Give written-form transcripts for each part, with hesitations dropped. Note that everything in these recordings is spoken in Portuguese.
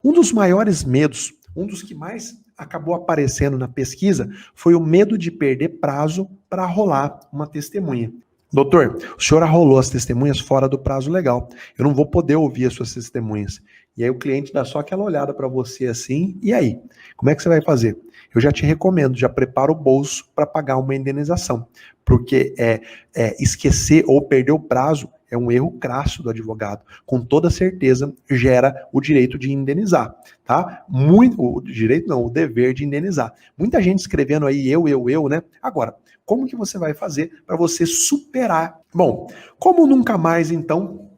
Um dos maiores medos, um dos que mais acabou aparecendo na pesquisa, foi o medo de perder prazo para rolar uma testemunha. Doutor, o senhor arrolou as testemunhas fora do prazo legal. Eu não vou poder ouvir as suas testemunhas. E aí o cliente dá só aquela olhada para você assim, e aí? Como é que você vai fazer? Eu já te recomendo, já prepara o bolso para pagar uma indenização. Porque esquecer ou perder o prazo é um erro crasso do advogado. Com toda certeza gera o direito de indenizar, tá? O direito não, o dever de indenizar. Muita gente escrevendo aí eu, né? Agora, como que você vai fazer para você superar? Bom, como nunca mais, então,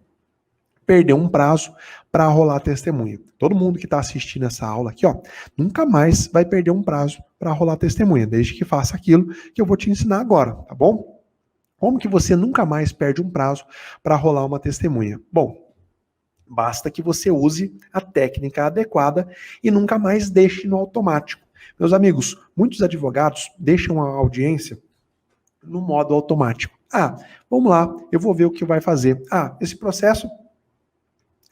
perder um prazo para rolar testemunha? Todo mundo que está assistindo essa aula aqui, ó, nunca mais vai perder um prazo para rolar testemunha, desde que faça aquilo que eu vou te ensinar agora, tá bom? Como que você nunca mais perde um prazo para rolar uma testemunha? Bom, basta que você use a técnica adequada e nunca mais deixe no automático. Meus amigos, muitos advogados deixam a audiência no modo automático. Vamos lá, eu vou ver o que vai fazer. Esse processo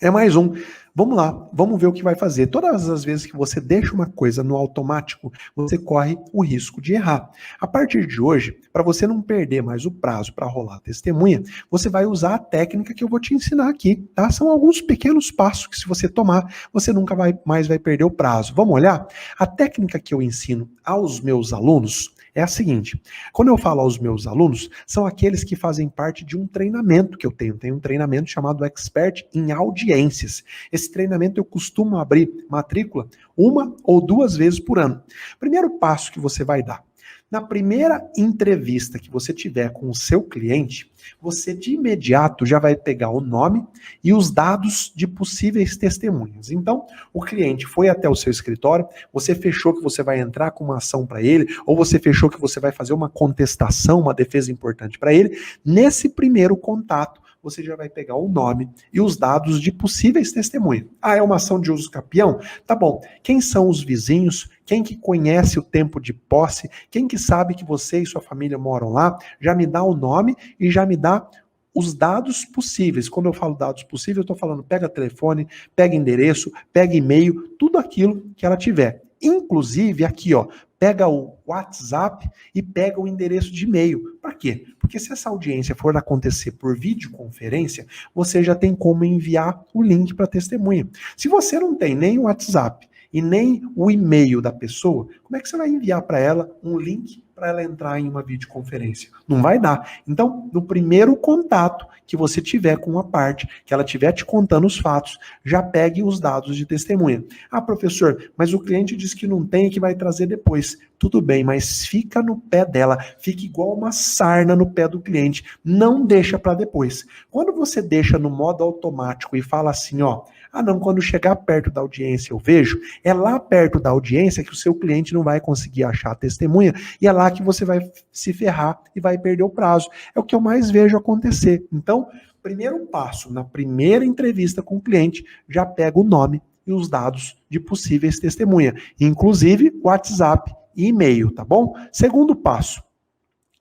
é mais um. Vamos lá, vamos ver o que vai fazer. Todas as vezes que você deixa uma coisa no automático, você corre o risco de errar. A partir de hoje, para você não perder mais o prazo para rolar a testemunha, você vai usar a técnica que eu vou te ensinar aqui, tá? São alguns pequenos passos que, se você tomar, você nunca mais vai perder o prazo. Vamos olhar? A técnica que eu ensino aos meus alunos é a seguinte: quando eu falo aos meus alunos, são aqueles que fazem parte de um treinamento que eu tenho. Tem um treinamento chamado Expert em Audiências. Esse treinamento eu costumo abrir matrícula 1 ou 2 vezes por ano. Primeiro passo que você vai dar: na primeira entrevista que você tiver com o seu cliente, você de imediato já vai pegar o nome e os dados de possíveis testemunhas. Então, o cliente foi até o seu escritório, você fechou que você vai entrar com uma ação para ele, ou você fechou que você vai fazer uma contestação, uma defesa importante para ele. Nesse primeiro contato, você já vai pegar o nome e os dados de possíveis testemunhas. É uma ação de uso capião? Tá bom. Quem são os vizinhos? Quem que conhece o tempo de posse? Quem que sabe que você e sua família moram lá? Já me dá o nome e já me dá os dados possíveis. Quando eu falo dados possíveis, eu estou falando pega telefone, pega endereço, pega e-mail, tudo aquilo que ela tiver. Inclusive, aqui, ó, pega o WhatsApp e pega o endereço de e-mail. Para quê? Porque se essa audiência for acontecer por videoconferência, você já tem como enviar o link para a testemunha. Se você não tem nem o WhatsApp e nem o e-mail da pessoa, como é que você vai enviar para ela um link para ela entrar em uma videoconferência? Não vai dar. Então, no primeiro contato que você tiver com uma parte, que ela estiver te contando os fatos, já pegue os dados de testemunha. Professor, mas o cliente diz que não tem e que vai trazer depois. Tudo bem, mas fica no pé dela, fica igual uma sarna no pé do cliente. Não deixa para depois. Quando você deixa no modo automático e fala assim, ó, não, quando chegar perto da audiência eu vejo, é lá perto da audiência que o seu cliente não vai conseguir achar a testemunha e é lá que você vai se ferrar e vai perder o prazo. É o que eu mais vejo acontecer. Então, primeiro passo, na primeira entrevista com o cliente, já pega o nome e os dados de possíveis testemunhas, inclusive WhatsApp e e-mail, tá bom? Segundo passo: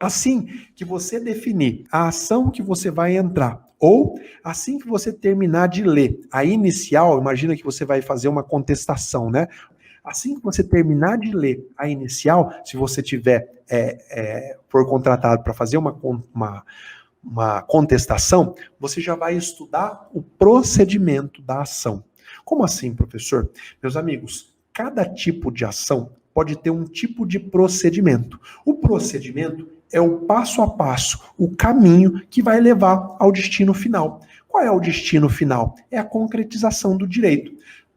assim que você definir a ação que você vai entrar, ou assim que você terminar de ler a inicial, imagina que você vai fazer uma contestação, né? Assim que você terminar de ler a inicial, se você tiver for contratado para fazer uma contestação, você já vai estudar o procedimento da ação. Como assim, professor? Meus amigos, cada tipo de ação pode ter um tipo de procedimento. O procedimento é o passo a passo, o caminho que vai levar ao destino final. Qual é o destino final? É a concretização do direito.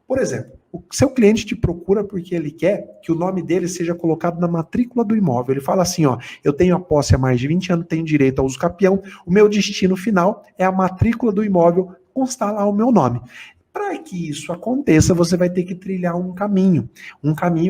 Por exemplo, o seu cliente te procura porque ele quer que o nome dele seja colocado na matrícula do imóvel. Ele fala assim, ó, eu tenho a posse há mais de 20 anos, tenho direito ao uso capião, o meu destino final é a matrícula do imóvel, constar lá o meu nome. Para que isso aconteça, você vai ter que trilhar um caminho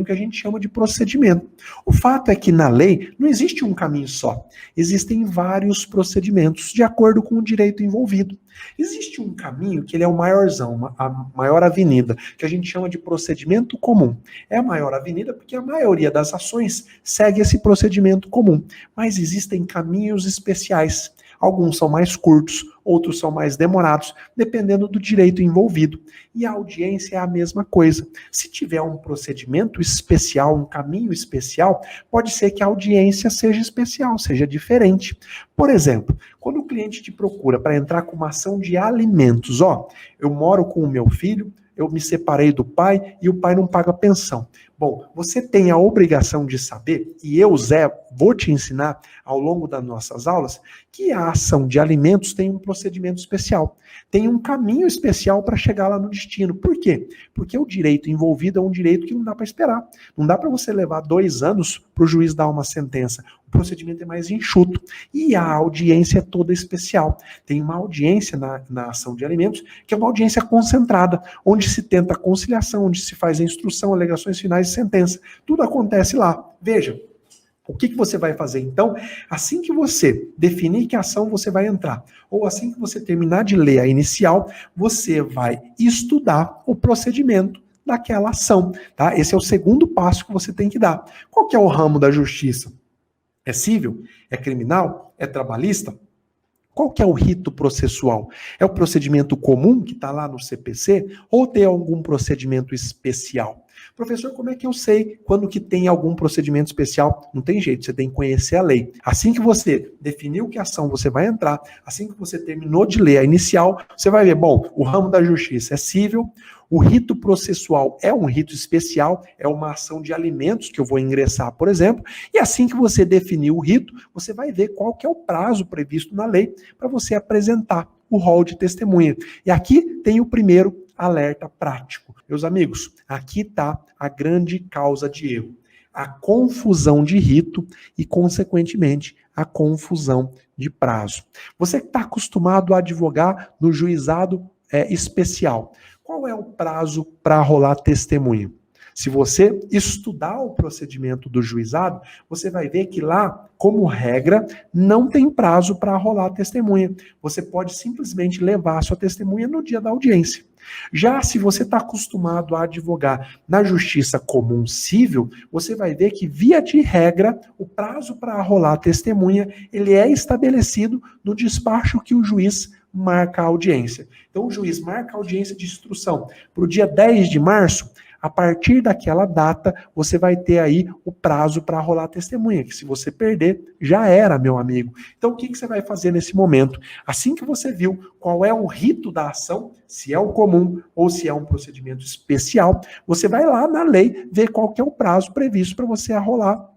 que a gente chama de procedimento. O fato é que na lei não existe um caminho só, existem vários procedimentos de acordo com o direito envolvido. Existe um caminho que ele é o maiorzão, a maior avenida, que a gente chama de procedimento comum. É a maior avenida porque a maioria das ações segue esse procedimento comum, mas existem caminhos especiais. Alguns são mais curtos, outros são mais demorados, dependendo do direito envolvido. E a audiência é a mesma coisa. Se tiver um procedimento especial, um caminho especial, pode ser que a audiência seja especial, seja diferente. Por exemplo, quando o cliente te procura para entrar com uma ação de alimentos, eu moro com o meu filho, eu me separei do pai e o pai não paga pensão. Bom, você tem a obrigação de saber, e eu, Zé, vou te ensinar ao longo das nossas aulas, que a ação de alimentos tem um procedimento especial. Tem um caminho especial para chegar lá no destino. Por quê? Porque o direito envolvido é um direito que não dá para esperar. Não dá para você levar 2 anos para o juiz dar uma sentença. O procedimento é mais enxuto. E a audiência é toda especial. Tem uma audiência na ação de alimentos, que é uma audiência concentrada, onde se tenta a conciliação, onde se faz a instrução, alegações finais e sentença. Tudo acontece lá. Veja. O que você vai fazer, então? Assim que você definir que ação você vai entrar, ou assim que você terminar de ler a inicial, você vai estudar o procedimento daquela ação, tá? Esse é o segundo passo que você tem que dar. Qual que é o ramo da justiça? É civil? É criminal? É trabalhista? Qual que é o rito processual? É o procedimento comum que está lá no CPC ou tem algum procedimento especial? Professor, como é que eu sei quando que tem algum procedimento especial? Não tem jeito, você tem que conhecer a lei. Assim que você definiu que ação você vai entrar, assim que você terminou de ler a inicial, você vai ver, bom, o ramo da justiça é civil, o rito processual é um rito especial, é uma ação de alimentos que eu vou ingressar, por exemplo, e assim que você definir o rito, você vai ver qual que é o prazo previsto na lei para você apresentar o rol de testemunha. E aqui tem o primeiro alerta prático. Meus amigos, aqui está a grande causa de erro. A confusão de rito e, consequentemente, a confusão de prazo. Você que está acostumado a advogar no juizado especial, qual é o prazo para rolar testemunha? Se você estudar o procedimento do juizado, você vai ver que lá, como regra, não tem prazo para rolar testemunha. Você pode simplesmente levar a sua testemunha no dia da audiência. Já se você está acostumado a advogar na justiça comum civil, você vai ver que, via de regra, o prazo para rolar testemunha, ele é estabelecido no despacho que o juiz marca a audiência. Então, o juiz marca a audiência de instrução para o dia 10 de março, a partir daquela data, você vai ter aí o prazo para rolar a testemunha, que se você perder, já era, meu amigo. Então, o que você vai fazer nesse momento? Assim que você viu qual é o rito da ação, se é o comum ou se é um procedimento especial, você vai lá na lei ver qual que é o prazo previsto para você arrolar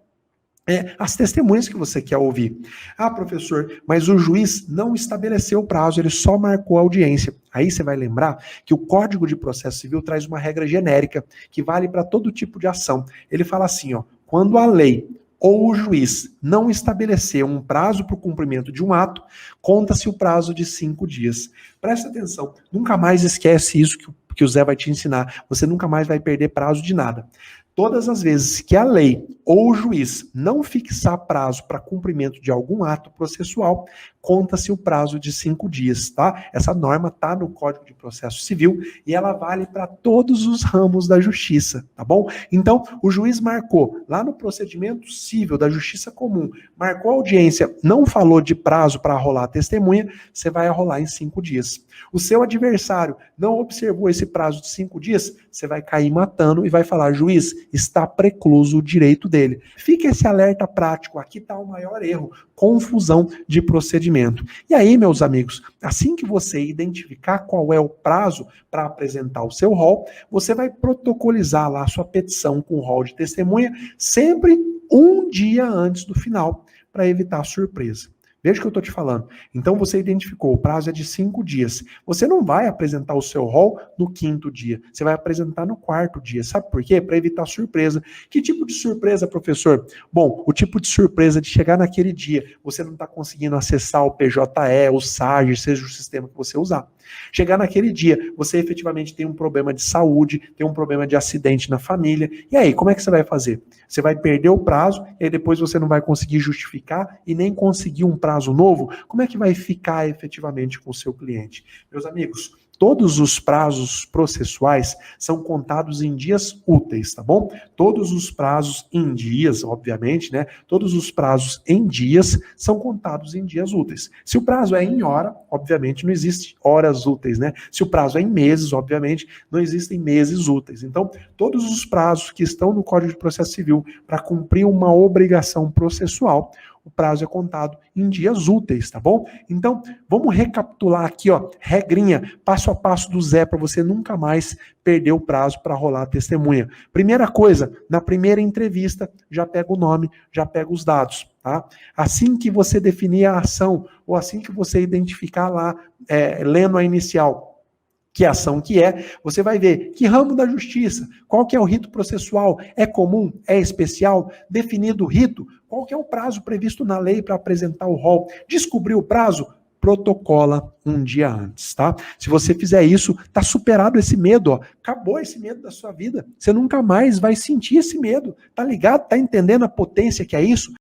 as testemunhas que você quer ouvir. Ah, professor, mas o juiz não estabeleceu o prazo, ele só marcou a audiência. Aí você vai lembrar que o Código de Processo Civil traz uma regra genérica que vale para todo tipo de ação. Ele fala assim, quando a lei ou o juiz não estabeleceu um prazo para o cumprimento de um ato, conta-se o prazo de 5 dias. Presta atenção, nunca mais esquece isso que o Zé vai te ensinar. Você nunca mais vai perder prazo de nada. Todas as vezes que a lei ou o juiz não fixar prazo para cumprimento de algum ato processual, conta-se o prazo de 5 dias, tá? Essa norma está no Código de Processo Civil e ela vale para todos os ramos da justiça, tá bom? Então, o juiz marcou lá no procedimento civil da justiça comum, marcou a audiência, não falou de prazo para rolar a testemunha, você vai arrolar em 5 dias. O seu adversário não observou esse prazo de 5 dias, você vai cair matando e vai falar, juiz, está precluso o direito dele. Fica esse alerta prático, aqui está o maior erro, confusão de procedimento. E aí, meus amigos, assim que você identificar qual é o prazo para apresentar o seu rol, você vai protocolizar lá a sua petição com o rol de testemunha sempre um dia antes do final, para evitar surpresa. Veja o que eu estou te falando. Então você identificou, o prazo é de 5 dias. Você não vai apresentar o seu rol no 5º dia. Você vai apresentar no 4º dia. Sabe por quê? Para evitar surpresa. Que tipo de surpresa, professor? Bom, o tipo de surpresa de chegar naquele dia, você não está conseguindo acessar o PJE, o SAG, seja o sistema que você usar. Chegar naquele dia, você efetivamente tem um problema de saúde, tem um problema de acidente na família. E aí, como é que você vai fazer? Você vai perder o prazo e aí depois você não vai conseguir justificar e nem conseguir um prazo novo? Como é que vai ficar efetivamente com o seu cliente? Meus amigos, Todos os prazos processuais são contados em dias úteis, tá bom? Todos os prazos em dias, obviamente, né? Todos os prazos em dias são contados em dias úteis. Se o prazo é em hora, obviamente não existe horas úteis, né? Se o prazo é em meses, obviamente não existem meses úteis. Então, todos os prazos que estão no Código de Processo Civil para cumprir uma obrigação processual, o prazo é contado em dias úteis, tá bom? Então, vamos recapitular aqui, ó, regrinha, passo a passo do Zé, para você nunca mais perder o prazo para rolar a testemunha. Primeira coisa, na primeira entrevista, já pega o nome, já pega os dados, tá? Assim que você definir a ação, ou assim que você identificar lá, lendo a inicial, que ação que é, você vai ver que ramo da justiça, qual que é o rito processual, é comum, é especial, definido o rito, qual que é o prazo previsto na lei para apresentar o rol, descobriu o prazo, protocola um dia antes, tá? Se você fizer isso, tá superado esse medo, ó. Acabou esse medo da sua vida. Você nunca mais vai sentir esse medo, tá ligado? Tá entendendo a potência que é isso?